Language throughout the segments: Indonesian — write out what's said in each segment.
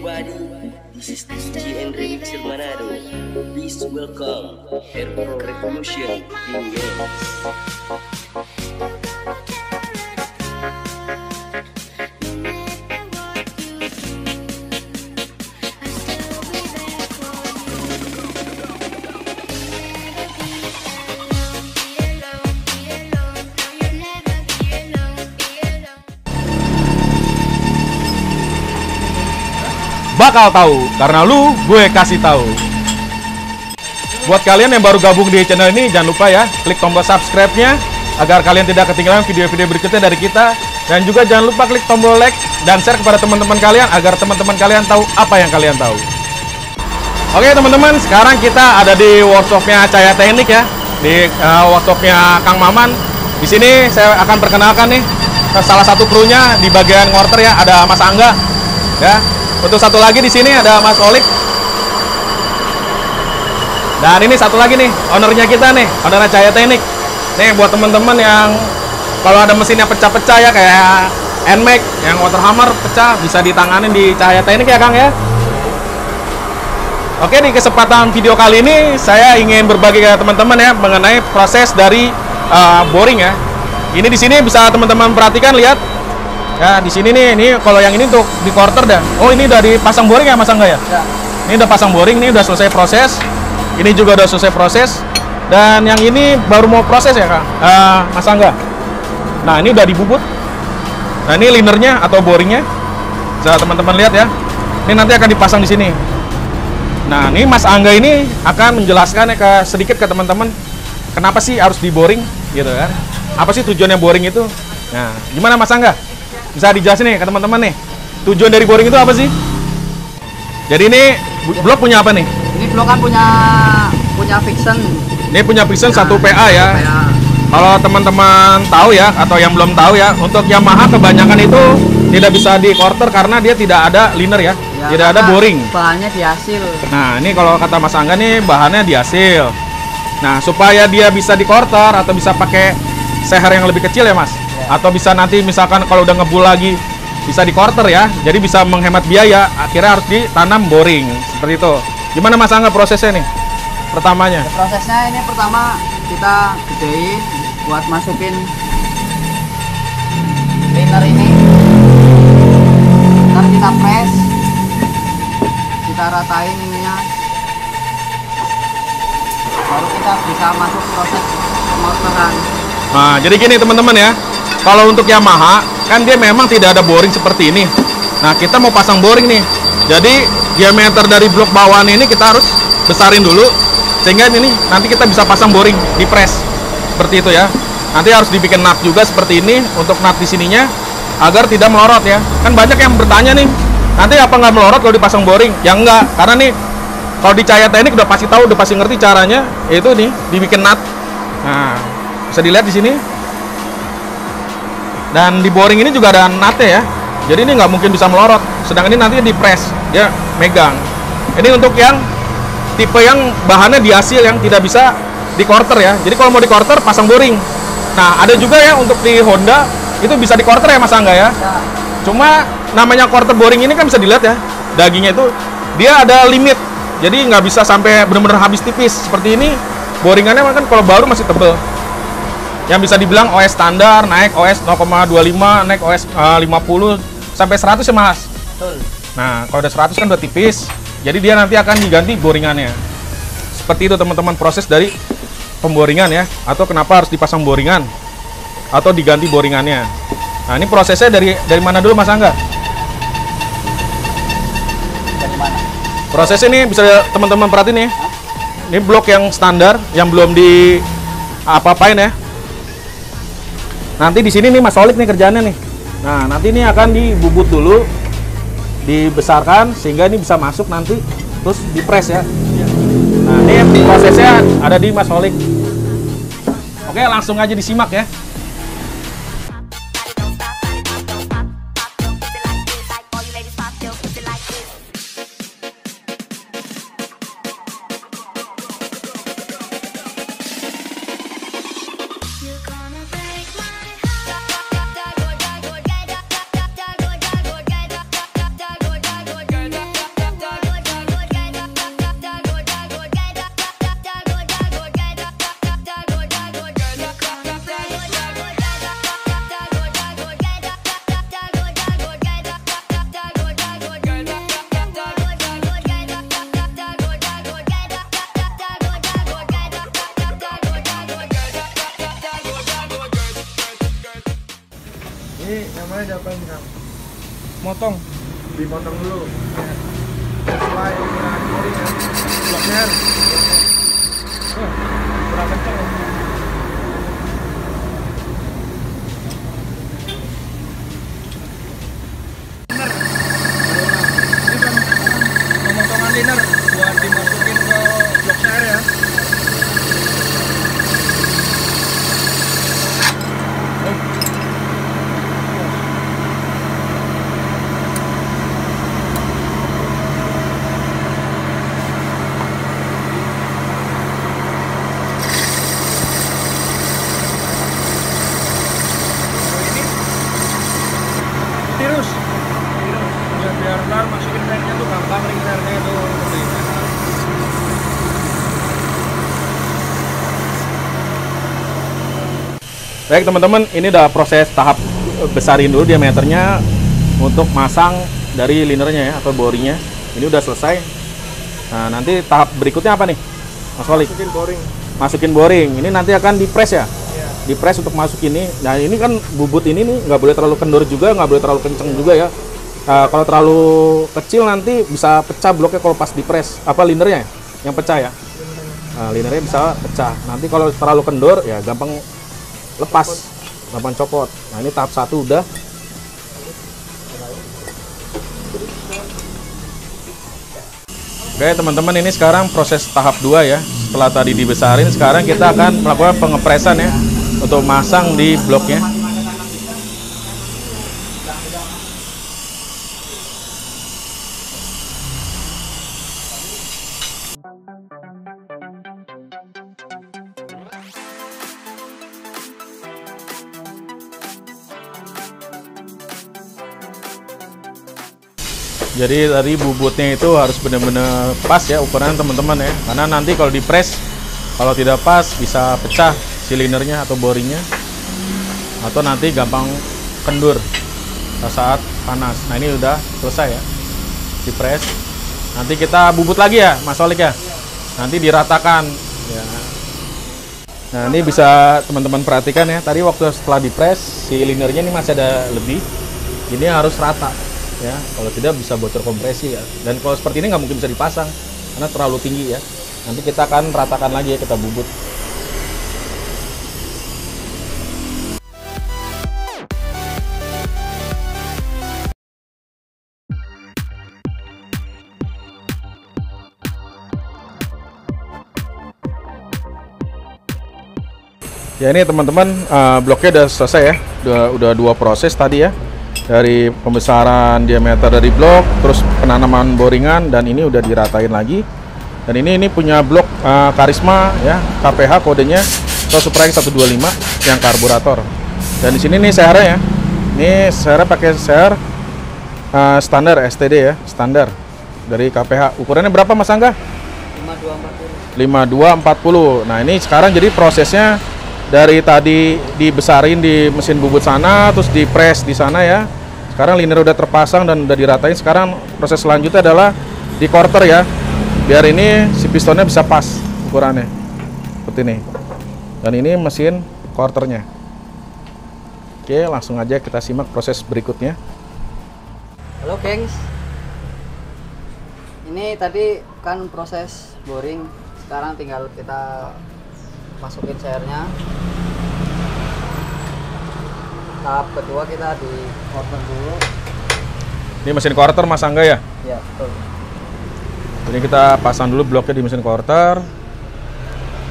everybody, this is DJ and Remixer Manado. Please welcome Air Pro Revolution Remix. Bakal tahu, karena lu gue kasih tahu. Buat kalian yang baru gabung di channel ini, jangan lupa ya, klik tombol subscribe-nya agar kalian tidak ketinggalan video-video berikutnya dari kita. Dan juga jangan lupa klik tombol like dan share kepada teman-teman kalian agar teman-teman kalian tahu apa yang kalian tahu. Oke teman-teman, sekarang kita ada di workshopnya Cahaya Teknik ya, di workshopnya Kang Maman. Di sini saya akan perkenalkan nih salah satu krunya di bagian ngorter ya, ada Mas Angga ya. Untuk satu lagi di sini ada Mas Olik. Dan ini satu lagi nih, ownernya kita nih, ownernya Cahaya Teknik. Nih buat teman-teman yang kalau ada mesinnya pecah-pecah ya, kayak NMAX yang water hammer pecah, bisa ditanganin di Cahaya Teknik ya Kang ya. Oke, di kesempatan video kali ini saya ingin berbagi ke teman-teman ya mengenai proses dari boring ya. Ini di sini bisa teman-teman perhatikan, lihat. Ya, di sini nih, ini kalau yang ini untuk di quarter dah. Oh, ini udah dipasang boring ya, Mas Angga ya? Ya. Ini udah pasang boring, ini udah selesai proses. Ini juga udah selesai proses. Dan yang ini baru mau proses ya, Kak? Mas Angga. Nah, ini udah dibubut. Nah, ini linernya atau boringnya. Bisa teman-teman lihat ya. Ini nanti akan dipasang di sini. Nah, ini Mas Angga ini akan menjelaskan ya sedikit ke teman-teman kenapa sih harus di boring gitu kan? Apa sih tujuannya boring itu? Nah, gimana Mas Angga? Bisa dijelasin nih ke teman-teman nih. Tujuan dari boring itu apa sih? Jadi ini blok punya apa nih? Ini blok kan punya Vixen. Ini punya Vixen 1 PA ya. Kalau teman-teman tahu ya, atau yang belum tahu ya, untuk Yamaha kebanyakan itu tidak bisa di quarter karena dia tidak ada liner ya, tidak ada boring. Bahannya di hasil. Nah, ini kalau kata Mas Angga nih bahannya di hasil. Nah, supaya dia bisa di quarter atau bisa pakai seher yang lebih kecil ya Mas, atau bisa nanti misalkan kalau udah ngebul lagi bisa di quarter ya, jadi bisa menghemat biaya, akhirnya harus ditanam boring seperti itu. Gimana Mas Angga prosesnya nih pertamanya? Prosesnya ini pertama kita gedein buat masukin liner ini, ntar kita press, kita ratain ininya, baru kita bisa masuk proses pemorteran. Nah, jadi gini teman-teman ya, kalau untuk Yamaha kan dia memang tidak ada boring seperti ini. Nah, kita mau pasang boring nih, jadi diameter dari blok bawaan ini kita harus besarin dulu sehingga ini nanti kita bisa pasang boring di press seperti itu ya. Nanti harus dibikin nut juga seperti ini untuk nut di sininya agar tidak melorot ya. Kan banyak yang bertanya nih, nanti apa nggak melorot kalau dipasang boring? Ya enggak, karena nih kalau di Cahaya Teknik udah pasti tahu, udah pasti ngerti caranya, yaitu nih dibikin nut. Nah, bisa dilihat di sini. Dan di boring ini juga ada nutnya ya. Jadi ini nggak mungkin bisa melorot. Sedang ini nanti di press, dia megang. Ini untuk yang tipe yang bahannya di hasil yang tidak bisa di quarter ya. Jadi kalau mau di quarter pasang boring. Nah, ada juga ya untuk di Honda itu bisa di quarter ya Mas Angga ya. Cuma namanya quarter boring ini kan bisa dilihat ya. Dagingnya itu dia ada limit. Jadi nggak bisa sampai benar-benar habis tipis. Seperti ini boringannya kan kalau baru masih tebel. Yang bisa dibilang OS standar, naik OS 0,25, naik OS 50 sampai 100 ya Mas. Betul. Nah, kalau udah 100 kan udah tipis. Jadi dia nanti akan diganti boringannya. Seperti itu teman-teman proses dari pemboringan ya, atau kenapa harus dipasang boringan atau diganti boringannya. Nah, ini prosesnya dari mana dulu Mas Angga? Dari mana? Prosesnya ini bisa teman-teman perhatiin nih. Ini blok yang standar yang belum di apa-apain ya. Nanti di sini nih Mas Olik nih kerjaannya nih. Nah, nanti ini akan dibubut dulu, dibesarkan sehingga ini bisa masuk nanti terus dipres ya. Nah, ini prosesnya ada di Mas Olik. Oke, langsung aja disimak ya. Ini namanya apa nih, Kang? Motong. Dipotong dulu. Ya. Sesuai ukuran boring ya. Bloknya. Kurang kencang. Pemotongan liner buat dimasukin ke blok share ya. Tirus ya, biar ntar masukin ringnya tuh gampang, ringnya tuh baik teman-teman, ini udah proses tahap besarin dulu diameternya untuk masang dari linernya ya, atau boringnya. Ini udah selesai. Nah, nanti tahap berikutnya apa nih, Mas Wali? Masukin boring. Ini nanti akan dipres ya? Dipres untuk masuk ini. Nah, ini kan bubut ini nih nggak boleh terlalu kendor juga, nggak boleh terlalu kenceng juga ya. Kalau terlalu kecil nanti bisa pecah bloknya kalau pas dipres. Apa linernya yang pecah ya? Nah, linernya bisa pecah. Nanti kalau terlalu kendor ya gampang lepas, gampang copot. Nah, ini tahap 1 udah. Oke teman-teman, ini sekarang proses tahap 2 ya. Setelah tadi dibesarin, sekarang kita akan melakukan pengepresan ya, untuk masang di bloknya. Jadi tadi bubutnya itu harus benar-benar pas ya ukuran teman-teman ya, karena nanti kalau dipres, kalau tidak pas bisa pecah silinernya atau boringnya, atau nanti gampang kendur saat panas. Nah, ini udah selesai ya, dipres. Nanti kita bubut lagi ya Mas Olik ya, nanti diratakan ya. Nah, ini bisa teman-teman perhatikan ya, tadi waktu setelah dipres silinernya ini masih ada lebih, ini harus rata ya, kalau tidak bisa bocor kompresi ya. Dan kalau seperti ini nggak mungkin bisa dipasang karena terlalu tinggi ya. Nanti kita akan ratakan lagi ya, kita bubut. Ya, ini teman-teman, bloknya udah selesai ya, udah 2 proses tadi ya, dari pembesaran diameter dari blok, terus penanaman boringan, dan ini udah diratain lagi. Dan ini punya blok Karisma ya, KPH kodenya Suprax 125 yang karburator. Dan di sini nih sehernya ya, ini sehernya pakai seher standar STD ya, standar dari KPH. Ukurannya berapa Mas Angga? 5240. Nah, ini sekarang jadi prosesnya dari tadi dibesarin di mesin bubut sana, terus dipres di sana ya. Sekarang liner udah terpasang dan udah diratain. Sekarang proses selanjutnya adalah di quarter ya, biar ini si pistonnya bisa pas ukurannya seperti ini. Dan ini mesin quarternya. Oke, langsung aja kita simak proses berikutnya. Halo gengs, ini tadi kan proses boring, sekarang tinggal kita masukin sehernya. Tahap kedua kita di quarter dulu. Ini mesin quarter Mas Angga ya? Ya, betul. Jadi kita pasang dulu bloknya di mesin quarter.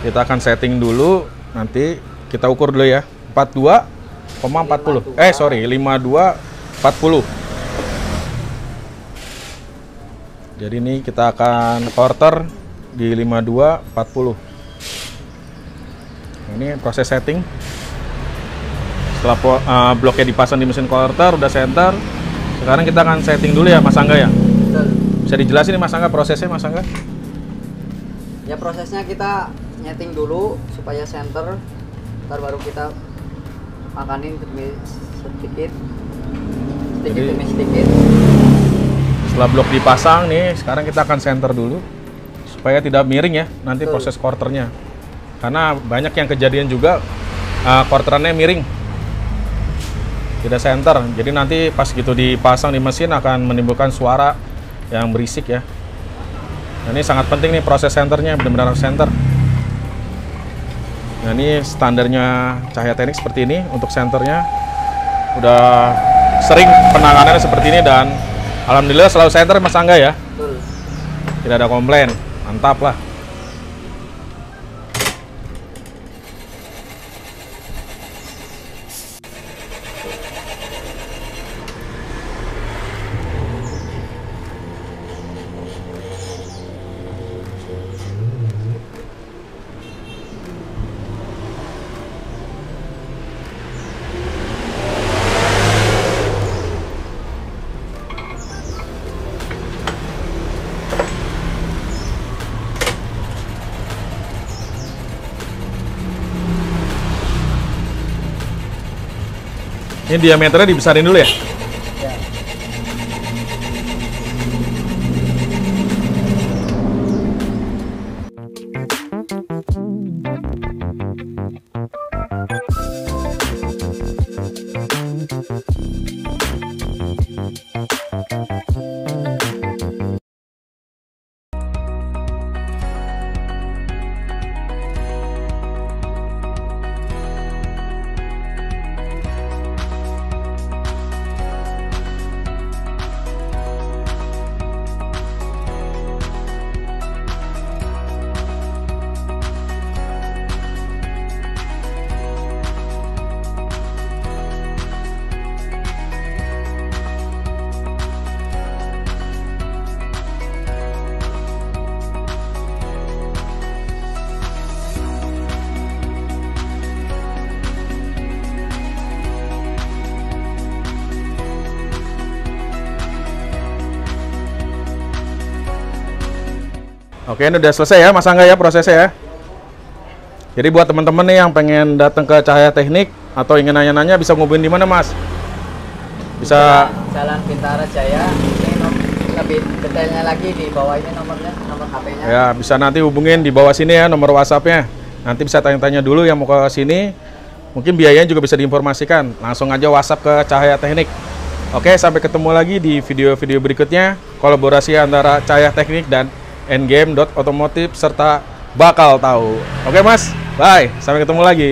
Kita akan setting dulu, nanti kita ukur dulu ya. 42,40. 52,40. Jadi ini kita akan quarter di 52,40. Ini proses setting. Setelah bloknya dipasang di mesin quarter, udah center. Sekarang kita akan setting dulu ya Mas Angga ya. Betul. Bisa dijelasin nih Mas Angga prosesnya Mas Angga? Ya, prosesnya kita nyeting dulu supaya center, ntar baru kita makanin sedikit demi sedikit. Setelah blok dipasang nih, sekarang kita akan center dulu supaya tidak miring ya nanti proses quarternya. Karena banyak yang kejadian juga quarterannya miring. tidak senter. Jadi nanti pas gitu dipasang di mesin akan menimbulkan suara yang berisik ya. Nah, ini sangat penting nih proses senternya, benar-benar senter. Nah, ini standarnya Cahya Teknik seperti ini untuk senternya. Udah sering penanganannya seperti ini dan alhamdulillah selalu senter Mas Angga ya. Betul. Tidak ada komplain. Mantap lah. Ini diameternya dibesarin dulu ya? Ya. Oke, ini udah selesai ya Mas Angga ya prosesnya ya. Jadi buat teman-teman nih yang pengen datang ke Cahya Teknik atau ingin nanya-nanya bisa ngubungin di mana Mas? Bisa Jalan Bintara Jaya. Ini lebih detailnya lagi di bawah ini nomornya, nomor HP-nya. ya, bisa nanti hubungin di bawah sini ya nomor WhatsApp-nya. Nanti bisa tanya-tanya dulu yang mau ke sini. Mungkin biayanya juga bisa diinformasikan. Langsung aja WhatsApp ke Cahya Teknik. Oke, sampai ketemu lagi di video-video berikutnya. Kolaborasi antara Cahya Teknik dan Endgame.Otomotif serta Bakal Tahu. Oke Mas, bye. Sampai ketemu lagi.